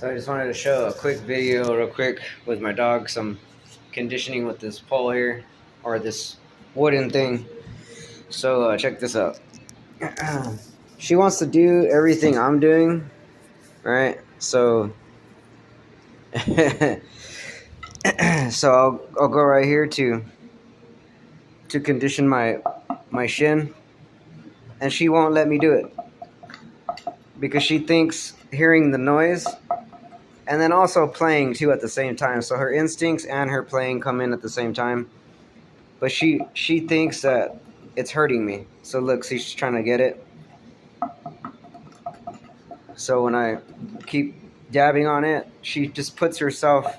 So I just wanted to show a quick video real quick with my dog, some conditioning with this pole here, or this wooden thing. So check this out. She wants to do everything I'm doing, right? So so I'll go right here to condition my shin, and she won't let me do it because she thinks hearing the noise and then also playing too at the same time. So her instincts and her playing come in at the same time. But she thinks that it's hurting me. So look, see, she's trying to get it. So when I keep dabbing on it, she just puts herself.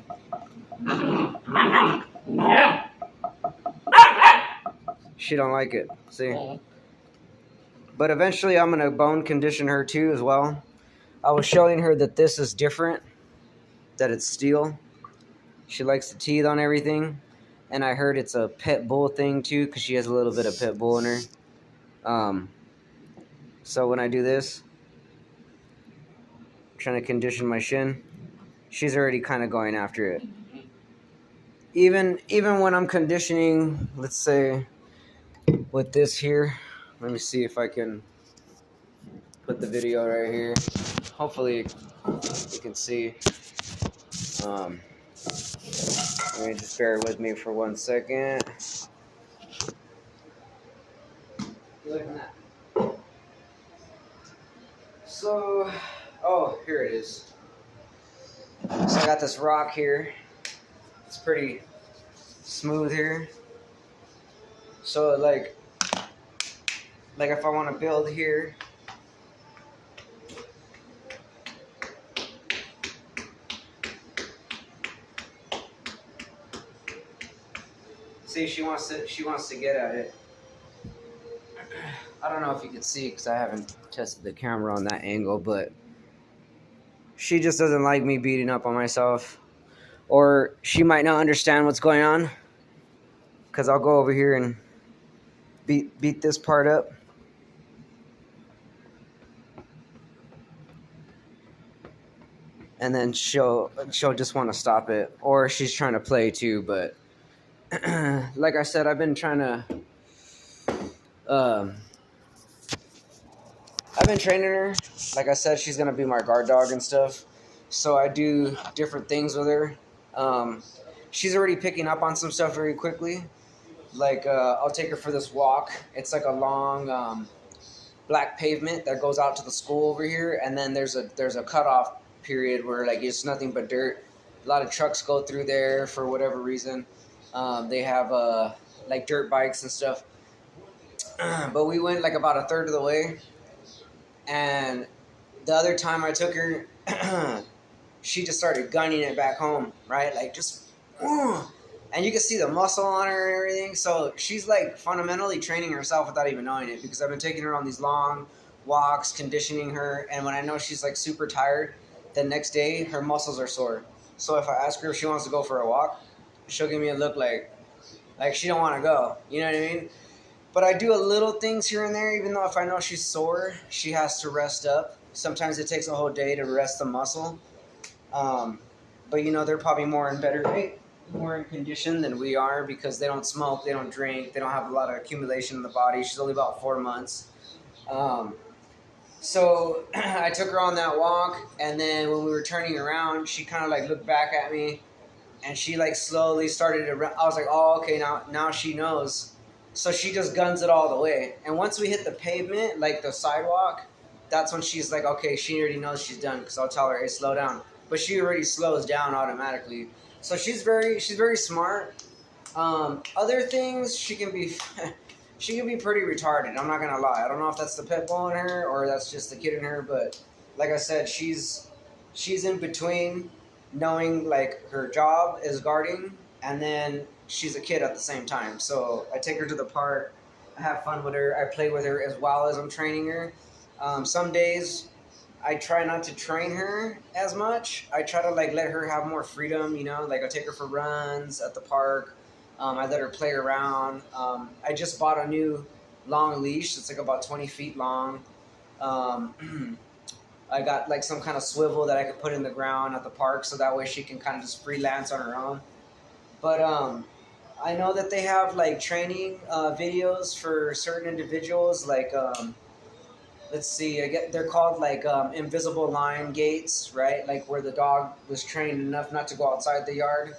She don't like it. See? But eventually I'm gonna bone condition her too as well. I was showing her that this is different, that it's steel. She likes to teeth on everything. And I heard it's a pit bull thing too, because she has a little bit of pit bull in her. So when I do this, trying to condition my shin, she's already kind of going after it. Even when I'm conditioning, let's say with this here, let me see if I can put the video right here. Hopefully you can see. Let me just bear with me for 1 second. Look at that. So, oh, here it is. So I got this rock here. It's pretty smooth here. So like if I want to build here, see, she wants to get at it. I don't know if you can see because I haven't tested the camera on that angle, but she just doesn't like me beating up on myself, or she might not understand what's going on, because I'll go over here and beat this part up. And then she'll just want to stop it, or she's trying to play too. But like I said, I've been trying to I've been training her. Like I said, she's gonna be my guard dog and stuff. So I do different things with her. She's already picking up on some stuff very quickly. Like I'll take her for this walk. It's like a long black pavement that goes out to the school over here, and then there's a cutoff period where like it's nothing but dirt. A lot of trucks go through there for whatever reason. They have like dirt bikes and stuff. But we went like about a third of the way, and the other time I took her, she just started gunning it back home, right? Like just, and you can see the muscle on her and everything. So she's like fundamentally training herself without even knowing it, because I've been taking her on these long walks, conditioning her, and when I know she's like super tired, the next day her muscles are sore. So if I ask her if she wants to go for a walk, she'll give me a look like she don't want to go. You know what I mean? But I do a little things here and there, even though if I know she's sore, she has to rest up. Sometimes it takes a whole day to rest the muscle. But you know, they're probably more in condition than we are, because they don't smoke, they don't drink, they don't have a lot of accumulation in the body. She's only about 4 months. So I took her on that walk, and then when we were turning around, she kind of like looked back at me, and she like slowly started to run. I was like, oh, okay, now she knows. So she just guns it all the way. And once we hit the pavement, like the sidewalk, that's when she's like, okay, she already knows she's done, because I'll tell her, hey, slow down. But she already slows down automatically. So she's very smart. Other things, she can be pretty retarded. I'm not gonna lie. I don't know if that's the pit bull in her or that's just the kid in her, but like I said, she's in between knowing like her job is guarding, and then she's a kid at the same time. So I take her to the park, I have fun with her, I play with her as well as I'm training her. Some days I try not to train her as much. I try to like let her have more freedom, you know, like I take her for runs at the park. I let her play around. I just bought a new long leash. It's like about 20 feet long. I got like some kind of swivel that I could put in the ground at the park, so that way she can kind of just freelance on her own. But I know that they have like training videos for certain individuals. Like let's see, I get they're called like invisible line gates, right? Like where the dog was trained enough not to go outside the yard,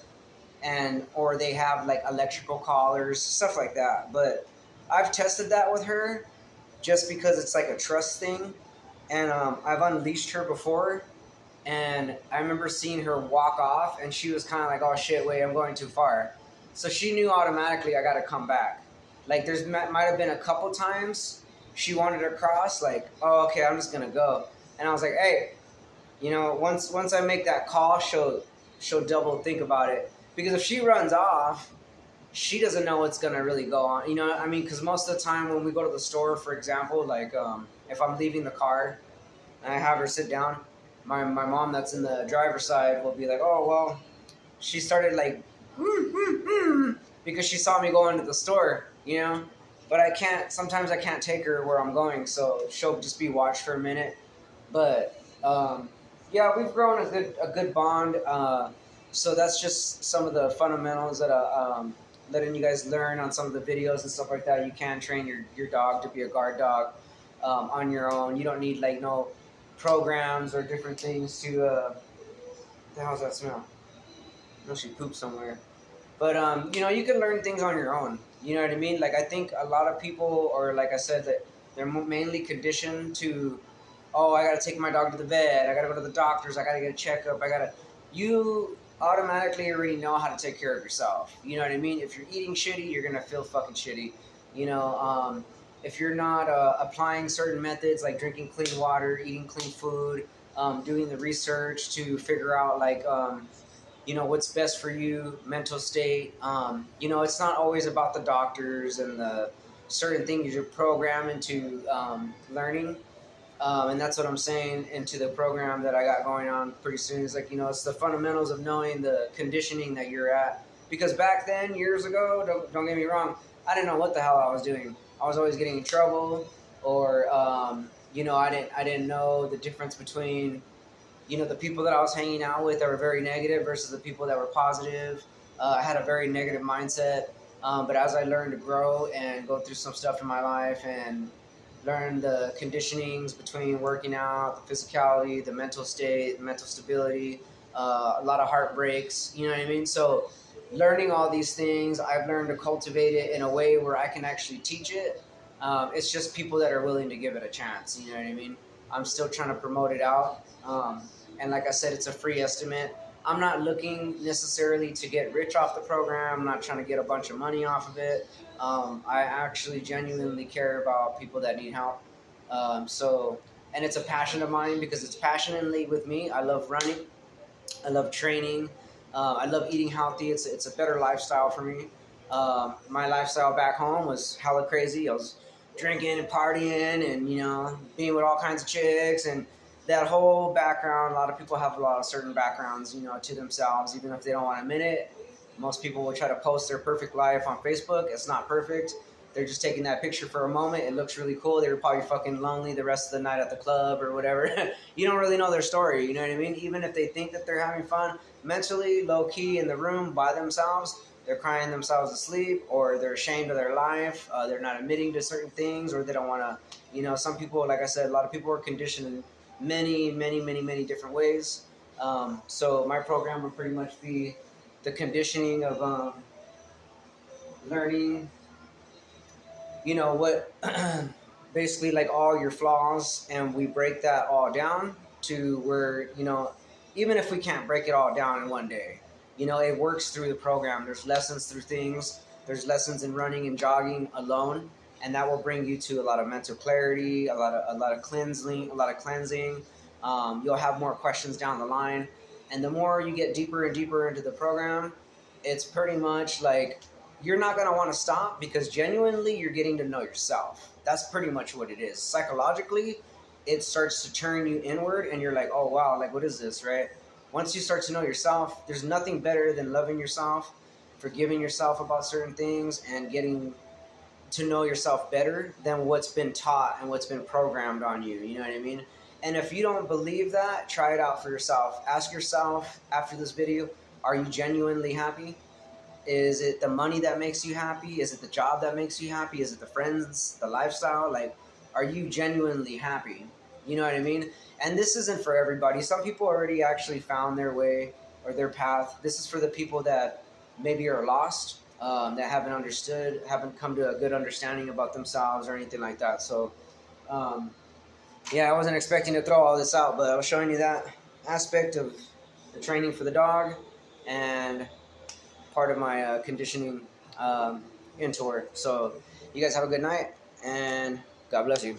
and or they have like electrical collars, stuff like that. But I've tested that with her just because it's like a trust thing, and I've unleashed her before, and I remember seeing her walk off, and she was kind of like, "Oh shit, wait, I'm going too far," so she knew automatically I got to come back. Like there's might have been a couple times she wanted to cross, like, "Oh okay, I'm just gonna go," and I was like, "Hey, once I make that call, she'll double think about it, because if she runs off, she doesn't know what's gonna really go on. You know what I mean? Because most of the time when we go to the store, for example, like if I'm leaving the car and I have her sit down, my mom that's in the driver's side will be like, "Oh well," she started like because she saw me go into the store, But I can't. Sometimes I can't take her where I'm going, so she'll just be watched for a minute. But yeah, we've grown a good bond. So that's just some of the fundamentals that letting you guys learn on some of the videos and stuff like that. You can train your dog to be a guard dog on your own. You don't need like no programs or different things to. The hell's that smell? I know she pooped somewhere. But you can learn things on your own. You know what I mean? Like I think a lot of people, or like I said, that they're mainly conditioned to, oh, I gotta take my dog to the vet. I gotta go to the doctors. I gotta get a checkup. You automatically already know how to take care of yourself. You know what I mean? If you're eating shitty, you're gonna feel fucking shitty. If you're not applying certain methods like drinking clean water, eating clean food, doing the research to figure out like what's best for you, mental state. It's not always about the doctors and the certain things you're programmed into learning. And that's what I'm saying into the program that I got going on pretty soon. Is like, it's the fundamentals of knowing the conditioning that you're at. Because back then, years ago, don't get me wrong, I didn't know what the hell I was doing. I was always getting in trouble, or I didn't know the difference between the people that I was hanging out with that were very negative versus the people that were positive. I had a very negative mindset. But as I learned to grow and go through some stuff in my life and learn the conditionings between working out, the physicality, the mental state, the mental stability, a lot of heartbreaks, you know what I mean? So learning all these things, I've learned to cultivate it in a way where I can actually teach it. It's just people that are willing to give it a chance, you know what I mean? I'm still trying to promote it out. And like I said, it's a free estimate. I'm not looking necessarily to get rich off the program. I'm not trying to get a bunch of money off of it. I actually genuinely care about people that need help. And it's a passion of mine because it's passionately with me. I love running. I love training. I love eating healthy. It's a better lifestyle for me. My lifestyle back home was hella crazy. I was drinking and partying and, being with all kinds of chicks and that whole background. A lot of people have a lot of certain backgrounds, to themselves, even if they don't want to admit it. Most people will try to post their perfect life on Facebook. It's not perfect. They're just taking that picture for a moment. It looks really cool. They were probably fucking lonely the rest of the night at the club or whatever. You don't really know their story, you know what I mean? Even if they think that they're having fun, mentally, low-key, in the room by themselves, they're crying themselves to sleep, or they're ashamed of their life. They're not admitting to certain things, or they don't want to, some people, like I said, a lot of people are conditioned in many, many, many, many different ways. So my program would pretty much be the conditioning of learning, what basically like all your flaws, and we break that all down to where, even if we can't break it all down in one day, it works through the program. There's lessons through things. There's lessons in running and jogging alone, and that will bring you to a lot of mental clarity, a lot of cleansing. You'll have more questions down the line, and the more you get deeper and deeper into the program, it's pretty much like you're not going to want to stop, because genuinely you're getting to know yourself. That's pretty much what it is. Psychologically, it starts to turn you inward, and you're like, oh wow, like what is this, right? Once you start to know yourself, there's nothing better than loving yourself, forgiving yourself about certain things, and getting to know yourself better than what's been taught and what's been programmed on you. You know what I mean? And if you don't believe that, try it out for yourself. Ask yourself after this video, are you genuinely happy? Is it the money that makes you happy? Is it the job that makes you happy? Is it the friends, the lifestyle? Like, are you genuinely happy? You know what I mean? And this isn't for everybody. Some people already actually found their way or their path. This is for the people that maybe are lost, that haven't understood, haven't come to a good understanding about themselves or anything like that. So, yeah, I wasn't expecting to throw all this out, but I was showing you that aspect of the training for the dog and part of my conditioning in tour. So you guys have a good night, and God bless you.